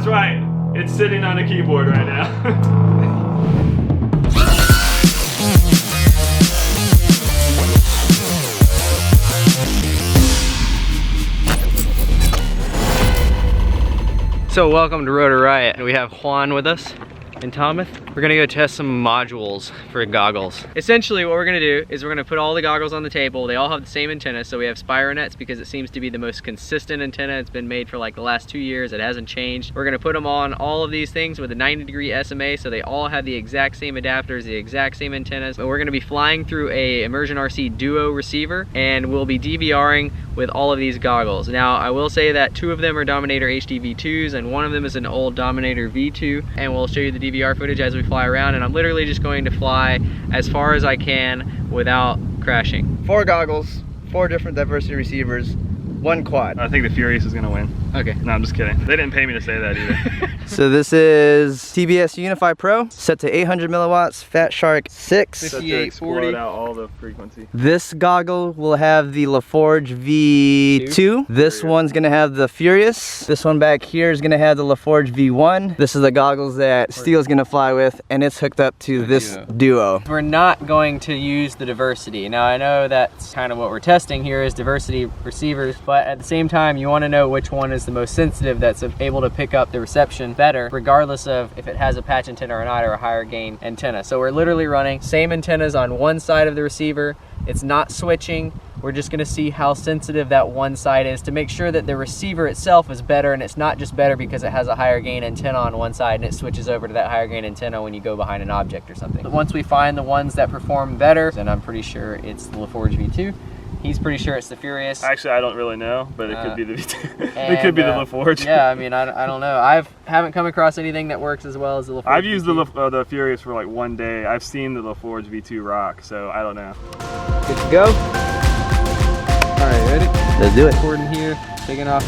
That's right. It's sitting on a keyboard right now. So welcome to Rotor Riot. We have Juan with us and Thomas. We're gonna go test some modules for goggles. Essentially what we're gonna do is we're gonna put all the goggles on the table. They all have the same antenna, so we have Spironets because it seems to be the most consistent antenna. It's been made for like the last 2 years. It hasn't changed. We're gonna put them on all of these things with a 90-degree SMA, so they all have the exact same adapters, the exact same antennas. But we're gonna be flying through a Immersion RC Duo receiver, and we'll be DVRing with all of these goggles. Now, I will say that 2 of them are Dominator HD V2s, and 1 of them is an old Dominator V2, and we'll show you the DVR footage as we fly around, and I'm literally just going to fly as far as I can without crashing. 4 goggles, 4 different diversity receivers, 1 quad. I think the Furious is gonna win. Okay. No, I'm just kidding. They didn't pay me to say that either. So this is TBS Unify Pro, set to 800 milliwatts, Fat Shark 6. Set to explode out all the frequency. This goggle will have the LaForge V2. This one's gonna have the Furious. This one back here is gonna have the LaForge V1. This is the goggles that Steele's gonna fly with, and it's hooked up to this Duo. We're not going to use the diversity. Now, I know that's kind of what we're testing here is diversity receivers, but at the same time, you wanna know which one is the most sensitive that's able to pick up the reception better, regardless of if it has a patch antenna or not, or a higher gain antenna. So we're literally running same antennas on one side of the receiver. It's not switching. We're just gonna see how sensitive that one side is to make sure that the receiver itself is better, and it's not just better because it has a higher gain antenna on one side and it switches over to that higher gain antenna when you go behind an object or something. But once we find the ones that perform better, then I'm pretty sure it's the LaForge V2. He's pretty sure it's the Furious. Actually, I don't really know, but it could be the V2. It could be the LaForge. Yeah, I mean, I don't know. Haven't come across anything that works as well as the LaForge. I've used the Furious for like 1 day. I've seen the LaForge V2 rock, so I don't know. Good to go. All right, ready? Let's do it. Recording here, taking off.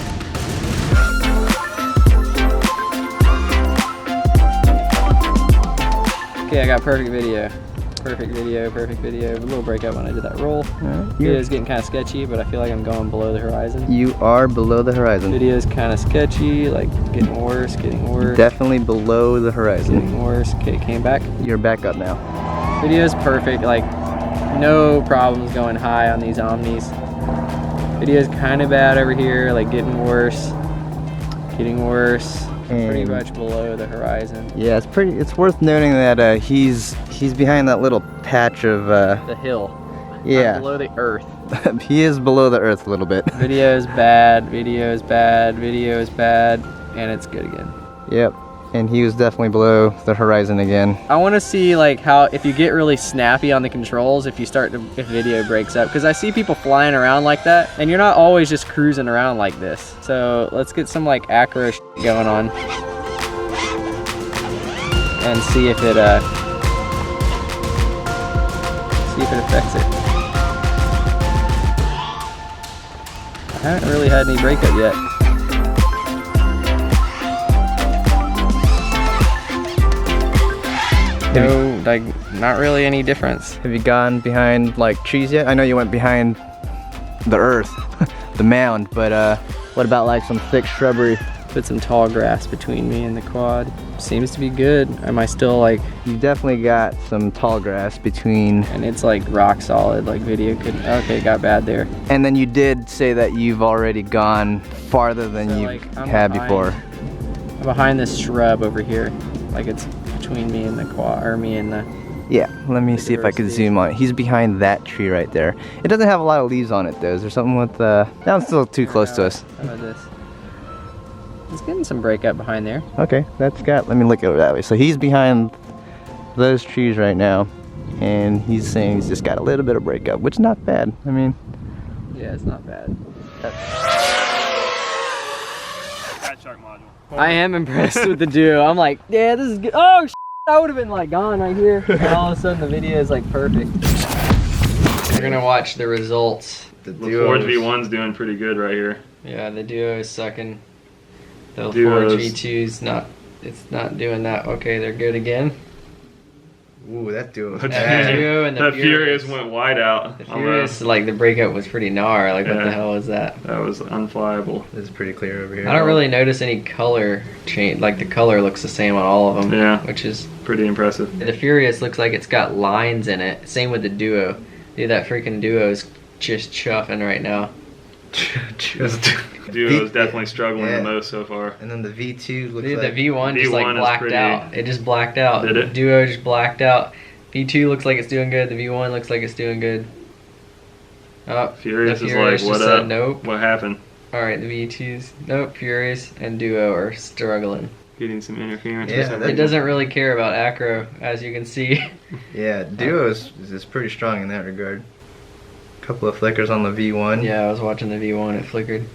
Okay, I got perfect video. Perfect video, perfect video. A little breakup when I did that roll. Video's getting kind of sketchy, but I feel like I'm going below the horizon. You are below the horizon. Video's kind of sketchy, like getting worse, getting worse. Definitely below the horizon. Getting worse. Okay, came back. You're back up now. Video's perfect, like no problems going high on these Omnis. Video's kind of bad over here, like getting worse, pretty much below the horizon. Yeah, it's worth noting that he's behind that little patch of the hill. Yeah. I'm below the earth. He is below the earth a little bit. Video is bad, video is bad, video is bad, and it's good again. Yep. And he was definitely below the horizon again. I want to see like how if you get really snappy on the controls, if video breaks up, because I see people flying around like that, and you're not always just cruising around like this. So let's get some like acro going on and see if it affects it. I haven't really had any breakup yet. No, like, not really any difference. Have you gone behind like trees yet? I know you went behind the earth, the mound, but what about like some thick shrubbery? Put some tall grass between me and the quad. Seems to be good. Am I still like... You definitely got some tall grass between... And it's like rock solid, like video couldn't... Okay, got bad there. And then you did say that you've already gone farther than you had before. I'm behind this shrub over here. Like it's between me and the quad, or me and the... Yeah, let me see if I can zoom on it. He's behind that tree right there. It doesn't have a lot of leaves on it though. Is there something with... That's still too close to us. How about this? It's getting some breakup behind there. Okay, that's got... Let me look over that way. So he's behind those trees right now, and he's saying he's just got a little bit of breakup, which is not bad. I mean... Yeah, it's not bad. Shark module. I am impressed with the Duo. I'm like, yeah, this is good. Oh, I would have been like gone right here. And all of a sudden the video is like perfect. We're gonna watch the results. The LaForge V1's doing pretty good right here. Yeah, the Duo is sucking. The LaForge V2's not, it's not doing that. Okay, they're good again. Ooh, that duo. The Duo and the that Furious. went wide out. The Furious, like the breakup was pretty gnar. Like, what the hell is that? That was unflyable. This is pretty clear over here. I don't really notice any color change. Like, the color looks the same on all of them. Yeah. Which is Pretty impressive. the Furious looks like it's got lines in it. Same with the Duo. Dude, that freaking Duo is just chuffing right now. Duo is definitely struggling the most so far. And then the V2 looks Dude, like... the V1 just like V1 is blacked pretty- out. It just blacked out. Did it? Duo just blacked out. V2 looks like it's doing good. The V1 looks like it's doing good. Oh, Furious the is Furious like, what just up? said nope. What happened? Alright, the V2's nope. Furious and Duo are struggling. Getting some interference. Yeah, or something. It doesn't really care about acro, as you can see. Yeah, Duo is pretty strong in that regard. Couple of flickers on the V1. Yeah, I was watching the V1. It flickered.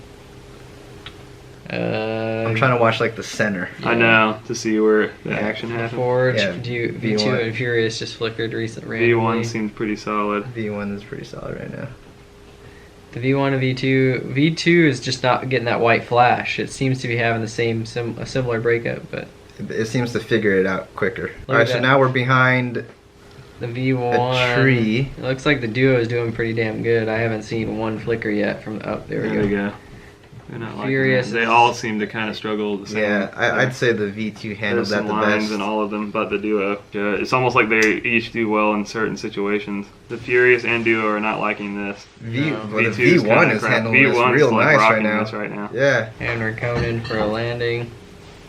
I'm trying to watch like the center. I know, to see where the action happened. Forge, Yeah, V2 V1. and Furious just flickered randomly. V1 seems pretty solid. V1 is pretty solid right now. The V1 and V2 is just not getting that white flash. It seems to be having the a similar breakup, but It seems to figure it out quicker. at Alright, so that. now we're behind the V1 a tree. It looks like the Duo is doing pretty damn good. I haven't seen one flicker yet from there we There we go. go. They're not like Furious that. They is- all seem to kind of struggle the same. Yeah, I'd say the V2 handled There's that some the lines best. in all of them, but the Duo. Yeah, it's almost like they each do well in certain situations. The Furious and Duo are not liking this. Well, the V2 's V1 kinda is crap. handling this V1's real like nice right rocking now. this right now. Yeah. And we're coming in for a landing.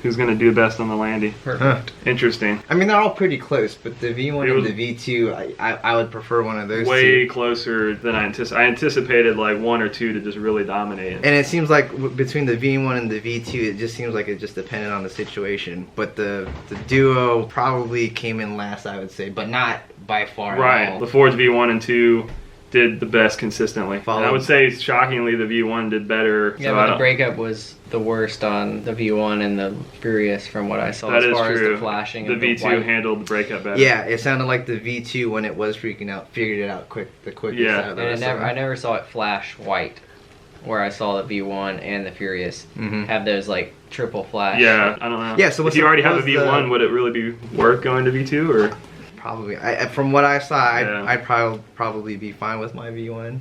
Who's gonna do best on the landing? Perfect. Interesting. I mean, they're all pretty close, but the V1 It and was- the V2, I would prefer one of those Way two. closer than I anticipated. I anticipated like one or two to just really dominate. And it seems like between the V1 and the V2, it just seems like it just depended on the situation. But the Duo probably came in last, I would say, but not by far at Right. all. The Forge V1 and 2 did the best consistently. And Followed- I would say, shockingly, the V1 did better. Yeah, so I but the don't- breakup was the worst on the V1 and the Furious from what I saw That as is far as true. the flashing The of V2 white. handled the breakup better. Yeah, it sounded like the V2 when it was freaking out, figured it out the quickest Yeah. out of the And rest of them. I never saw it flash white, where I saw the V1 and the Furious Mhm. have those like triple flash. Yeah, I don't know. Yeah, so if what's you the- already have a what's V1, the- would it really be worth going to V2 or? Probably. From what I saw, Yeah. I'd probably be fine with my V1.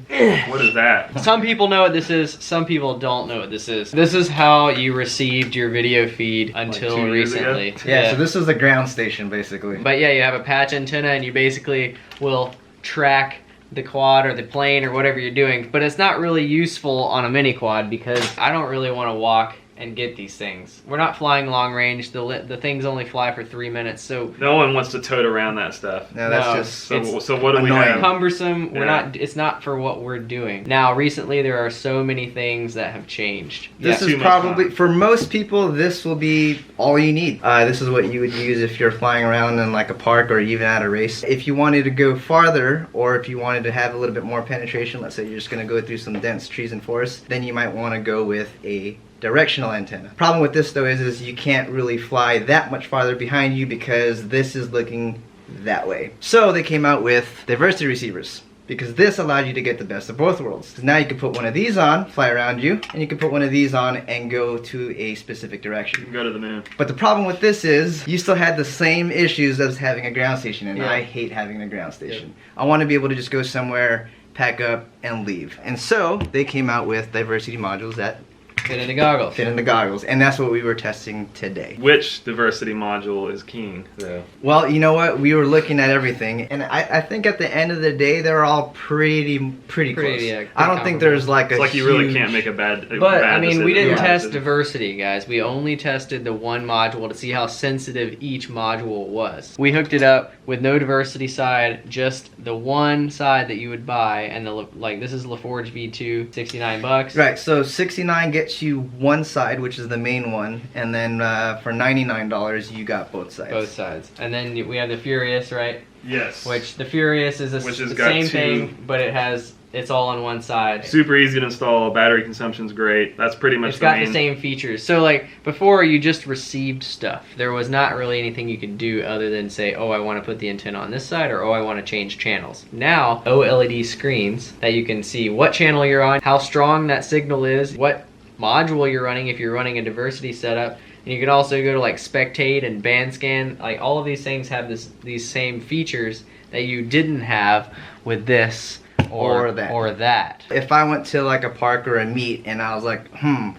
What is that? Some people know what this is, some people don't know what this is. This is how you received your video feed until 2 years ago? recently. Yeah, so this is a ground station, basically. But yeah, you have a patch antenna and you basically will track the quad or the plane or whatever you're doing. But it's not really useful on a mini quad because I don't really want to walk and get these things. We're not flying long range. The things only fly for 3 minutes, so No one wants to tote around that stuff. No, that's No, just... So what do we annoying. have? cumbersome. We're Yeah. not. It's not for what we're doing. Now, recently there are so many things that have changed. This Yeah, is too much probably, fun. for most people, this will be all you need. This is what you would use if you're flying around in like a park or even at a race. If you wanted to go farther, or if you wanted to have a little bit more penetration, let's say you're just going to go through some dense trees and forests, then you might want to go with a directional antenna. Problem with this though is you can't really fly that much farther behind you because this is looking that way. So they came out with diversity receivers, because this allowed you to get the best of both worlds. 'Cause now you can put one of these on, fly around you, and you can put one of these on and go to a specific direction. Go to the moon. But the problem with this is you still had the same issues as having a ground station, and Yeah. I hate having a ground station. I want to be able to just go somewhere, pack up, and leave. And so they came out with diversity modules that Fit in the goggles. fit in the goggles, and that's what we were testing today. Which diversity module is king, though? Well, you know what? We were looking at everything, and I think at the end of the day, they're all pretty close. yeah, I don't think there's like a It's like you really huge- can't make a bad. But I mean, we didn't Yeah. test diversity, guys. We only tested the one module to see how sensitive each module was. We hooked it up with no diversity side, just the one side that you would buy, and this is LaForge V2, $69. Right, so 69 gets you one side, which is the main one, and then for $99 you got both sides. Both sides. And then we have the Furious, right? Yes. Which the Furious is Which has the got same two- thing, but it's all on one side. Super easy to install. Battery consumption's great. That's pretty much It's got main. the same features. So like before, you just received stuff. There was not really anything you could do other than say, oh, I want to put the antenna on this side, or oh, I want to change channels. Now, OLED screens that you can see what channel you're on, how strong that signal is, what module you're running if you're running a diversity setup. And you can also go to like spectate and band scan. Like all of these things have these same features that you didn't have with this or that. If I went to like a park or a meet and I was like,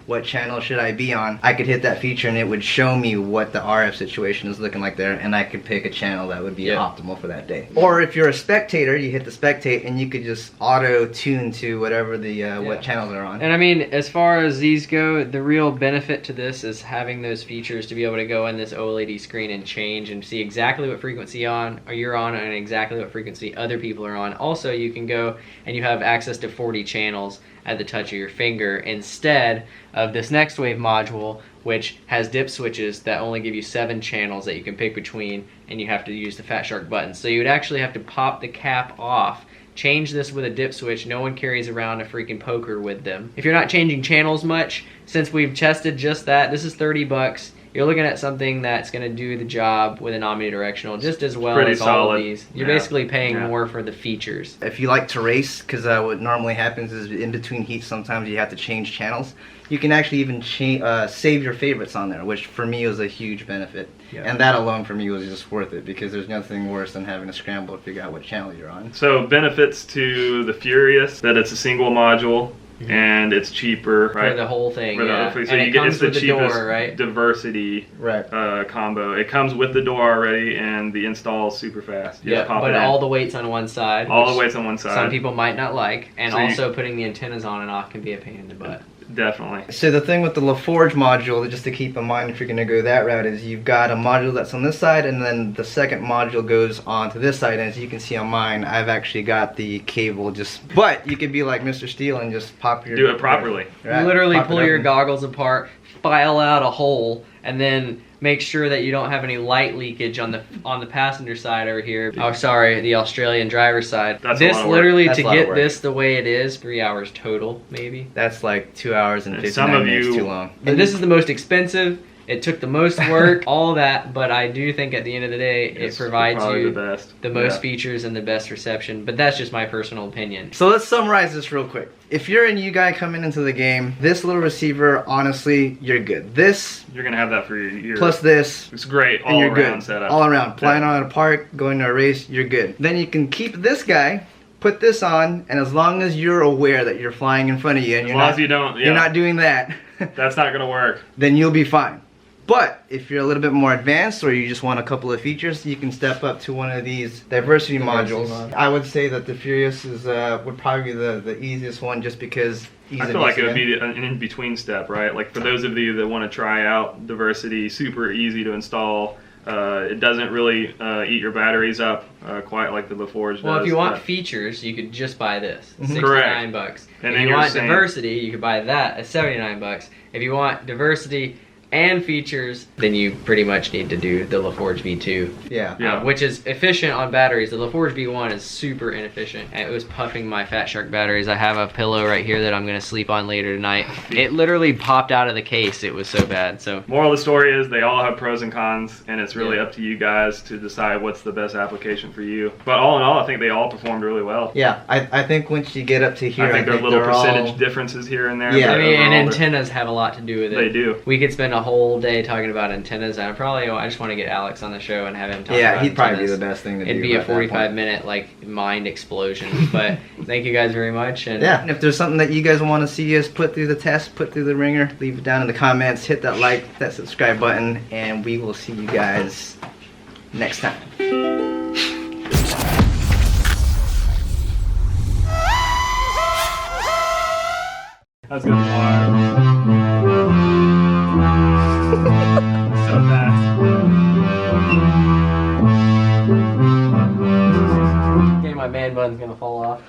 what channel should I be on? I could hit that feature and it would show me what the RF situation is looking like there, and I could pick a channel that would be optimal for that day. Or if you're a spectator, you hit the spectate and you could just auto tune to whatever the what channels are on. And I mean, as far as these go, the real benefit to this is having those features to be able to go in this OLED screen and change and see exactly what frequency you're on and exactly what frequency other people are on. Also, you can go and you have access to 40 channels at the touch of your finger instead of this Next Wave module, which has dip switches that only give you 7 channels that you can pick between, and you have to use the Fat Shark button. So you would actually have to pop the cap off, change this with a dip switch. No one carries around a freaking poker with them. If you're not changing channels much, since we've tested just that, this is 30 bucks. You're looking at something that's going to do the job with an omnidirectional just as well as all of these. You're basically paying more for the features. If you like to race, because what normally happens is in between heats sometimes you have to change channels, you can actually even save your favorites on there, which for me was a huge benefit. And that alone for me was just worth it, because there's nothing worse than having to scramble to figure out what channel you're on. So benefits to the Furious, that it's a single module. And it's cheaper, right? For the whole thing, So you get, it's the cheapest diversity combo. It comes with the door already, and the install is super fast. But all the weight's on one side. All the weight's on one side. Some people might not like, and so also putting the antennas on and off can be a pain in the butt. Definitely. So the thing with the LaForge module, just to keep in mind if you're going to go that route, is you've got a module that's on this side, and then the second module goes onto this side. And as you can see on mine, I've actually got the cable but you could be like Mr. Steele and just pop your... Do it properly. Right? You literally pull your goggles apart, file out a hole, and then make sure that you don't have any light leakage on the passenger side over here. Oh, sorry, the Australian driver's side. That's this literally to get this the way it is, 3 hours total, maybe. That's like 2 hours and 59 minutes too long. And this is the most expensive. It took the most work, all that, but I do think at the end of the day, it provides you the most features and the best reception. But that's just my personal opinion. So let's summarize this real quick. If you're a new guy coming into the game, this little receiver, honestly, you're good. This, you're gonna have that for your year. Plus this, it's great all around setup. All around, flying on a park, going to a race, you're good. Then you can keep this guy, put this on, and as long as you're aware that you're flying in front of you, and you're not doing that, that's not gonna work. Then you'll be fine. But if you're a little bit more advanced, or you just want a couple of features, you can step up to one of these diversity modules. I would say that the Furious is would probably be the easiest one, just because I feel like it would be an in-between step, right? Like for those of you that want to try out diversity, super easy to install. It doesn't really eat your batteries up quite like the LaForge does. Well, if you want features, you could just buy this, 69 bucks. If you want diversity, you could buy that at 79 bucks. If you want diversity and features, then you pretty much need to do the LaForge V2. Which is efficient on batteries. The LaForge V1 is super inefficient. It was puffing my Fat Shark batteries. I have a pillow right here that I'm going to sleep on later tonight. It literally popped out of the case. It was so bad. So moral of the story is they all have pros and cons, and it's really up to you guys to decide what's the best application for you. But all in all, I think they all performed really well. Yeah, I think once you get up to here, I think there are little percentage differences here and there. Yeah, I mean, and antennas have a lot to do with it. They do. We could spend a whole day talking about antennas, and I just want to get Alex on the show and have him talk about antennas. He'd probably be the best thing to do. It'd be a 45-minute like mind explosion. But thank you guys very much. And yeah, if there's something that you guys want to see us put through the test, put through the ringer, leave it down in the comments, hit that like, that subscribe button, and we will see you guys next time. That's good fire. So fast. Okay, my man button's gonna fall off.